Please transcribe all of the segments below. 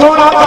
Sonar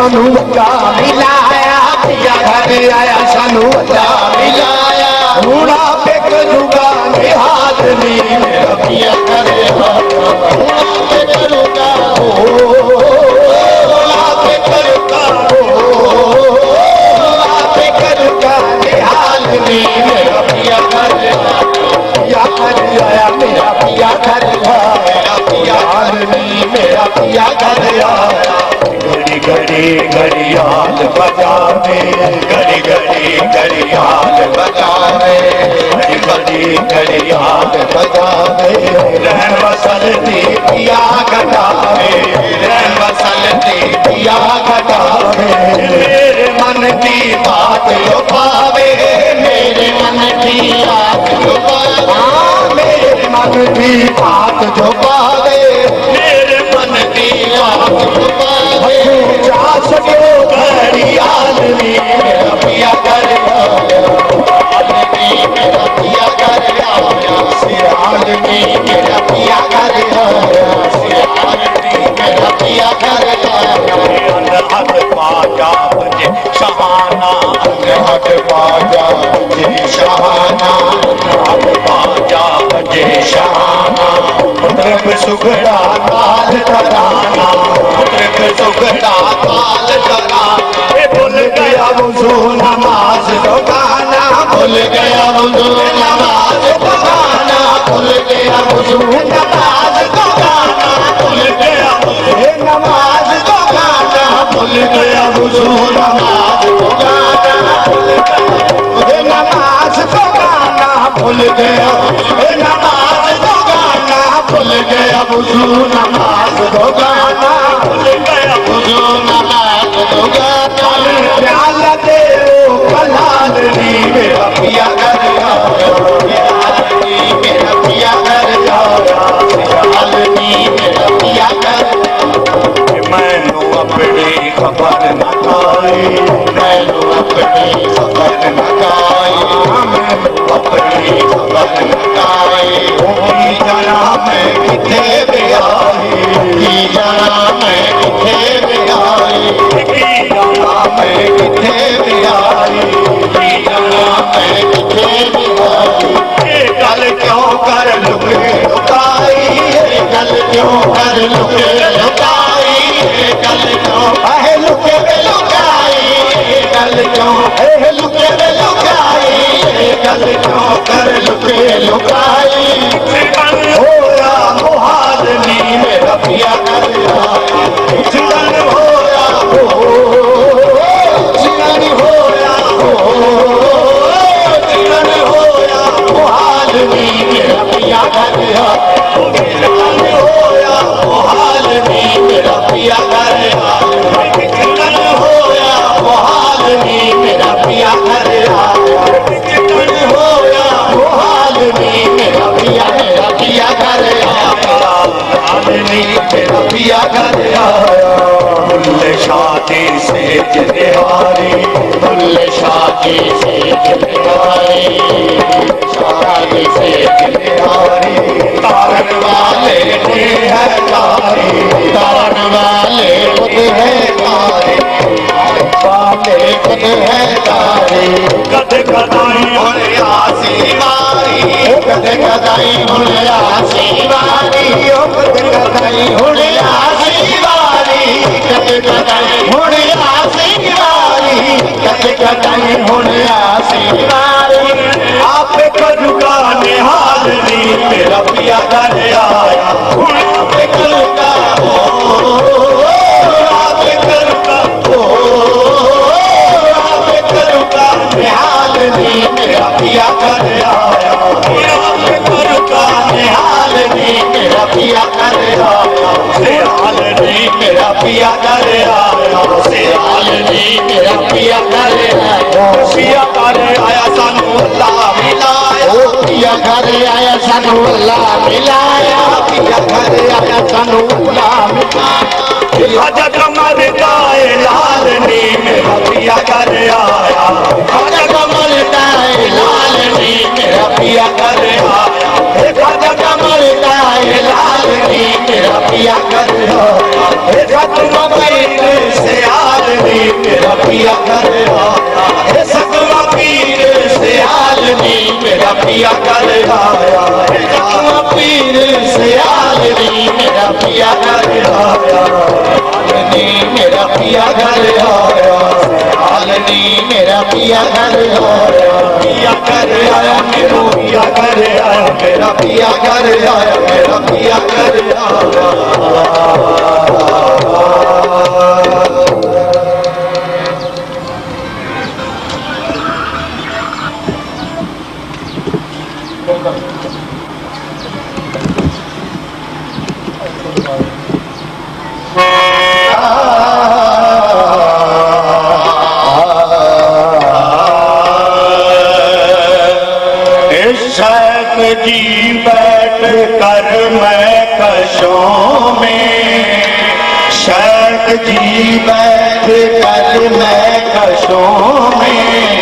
सानू वड्डा मिलाया, पिया घर आया सानू वड्डा मिलाया। हुण आपे करूंगा निहाल नी मेरा पिया घर आया, हुण आपे करूंगा आपे करूंगा आपे करूंगा निहाल नी मेरा पिया घर आया, पिया घर आया मेरा पिया घर आया, पिया घर नी मेरा पिया घर आया। घड़ी घड़ी घड़ियाल बजावे, घड़ी घड़ी घड़ियाल बजावे, घड़ी घड़ी घड़ियाल बजावे। रहन बसलती पिया घटावे, रहन बसलती पिया घटावे। मेरे मन की बात जो पावे, मेरे मन की बात जो पावे, मेरे मन की बात जो पावे, मेरे मन की बात जो पावे। जा सको घड़ियाल नी मेरा पिया घर आया, मेरा पिया घर आया, सियाल नी मेरा पिया घर आया, सियाल नी मेरा पिया घर आया। अनहद बाजा बजे शहाना, अनहद बाजा बजे शहाना, अनहद बाजा बजे शहाना। पुत्रक सुगड़ा ताल तराना, पुत्रक सुगड़ा ताल तराना। भूल गया वुज़ू नमाज दोगाना, भूल गया वुज़ू नमाज दोगाना, भूल गया वुज़ू नमाज दोगाना, भूल गया वुज़ू नमाज दोगाना, भूल गया वुज़ू नमाज दोगाना, भूल गया नमाज दोगाना, भूल गया नमाज दोगाना, भूल गया वुज़ू नमाज दोगाना, भूल गया वुज़ू नमाज दोगाना। प्याल दे ओ कलाल नी मेरा पिया घर आया, प्याल नी मेरा पिया घर आया, प्याल नी मेरा पिया घर। मैनू अपनी खबर न खाई, मैनू अपनी खबर न खाई, मैनू अपनी खबर न खाई। की जाना मैं किथे ब्याही, की जाना मैं किथे ब्याही, की जाना मैं किथे ब्याही, की जाना मैं किथे ब्याही। ये गल क्यों कर लुके लुकाई, ये गल क्यों कर लुके लुकाई, ये गल क्यों है लुके लुकाई, ये गल क्यों है लुके लुकाई, ये गल क्यों कर लुके लुकाई। होया मुहाल नी मेरा पिया घर आया, जीवन होया जीवन होया जीवन होया मुहाल नी मेरा पिया घर आया, जीवन होया मुहाल नी मेरा पिया घर आया, जीवन होया मुहाल नी मेरा पिया घर आया, जीवन होया मुहाल नी मेरा पिया घर आया, आदमी मेरा पिया घर आया। मुल्ले शादी से जनिहारी, मुल्ले शादी से जनिहारी, शादी से जनिहारी। तारन वाले ने है तारी, तारन वाले खुद है तारी, वाले खुद है तारी। कद कदाई होने आसी मारी, कद कदाई होने आसी मारी, कद कदाई होने आसी मारी, कद कदाई होने आसी मारी, कद कदाई होने आसी मारी। आप करूँगा निहाल नी मेरा पिया घर आया, आप करूँगा आप करूँगा आप करूँगा निहाल नी मेरा पिया घर आया, आप करूँगा निहाल नी मेरा पिया घर आया, सियाल नी मेरा पिया घर आया, सियाल नी मेरा पिया घर आया। पिया घर आया सानू अल्लाह मिलाया, पिया घर आया सानू अल्लाह मिलाया, पिया घर आया सानू अल्लाह मिलाया। खाजा कमर दाए लाल नी मेरा पिया घर आया, खाजा कमर दाए लाल नी मेरा पिया घर आया, खाजा कमर दाए लाल नी मेरा पिया घर आया। मोबाइल से यार घर आया आलनी मेरा पिया घर आया पिया घर आया मेरा पिया घर आया मेरा पिया घर आया मेरा पिया घर आया शेख जी बैठ कर मैं कशों में शेख जी बैठ कर मैं कशों में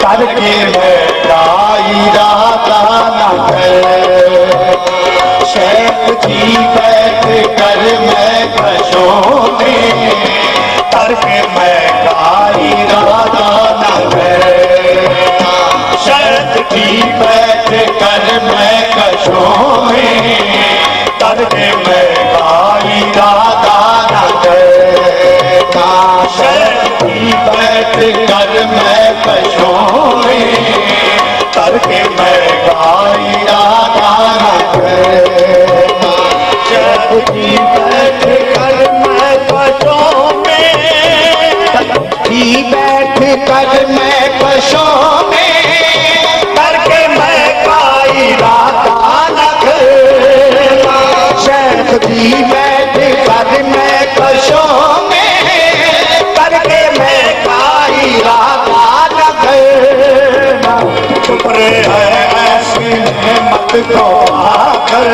करके मैं इरादा न कर शेख जी बैठ कर मैं कशों में करके मैं इरादा न कर शेख जी बैठ कर मैं कशों में करके मैं इरादा न करता शेख जी बैठ कर मैं कशों में करके मैं इरादा न करता शेख जी बैठ कर मैं कशों में जी बैठ कर मैं कशों में करके मैं इरादा न करता शेख जी बैठ कर मैं कशों में करके मैं इरादा न करना शुक्र है ऐसी नेमत को आकर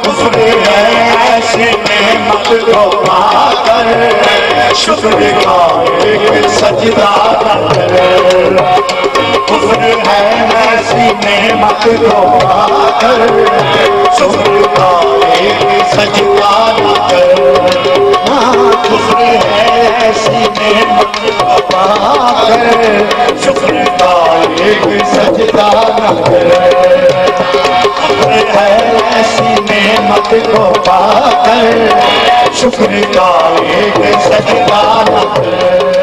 शुक्र है ऐसी नेमत को पाकर शुक्र का एक सजदा न कर शुक्र है ऐसी नेमत को पाकर शुक्र का एक सजदा न कर शुक्र है ऐसी नेमत को पाकर शुक्र का एक सजदा न कर शुक्र है ऐसी नेमत को पाकर शुक्र का एक सजदा न कर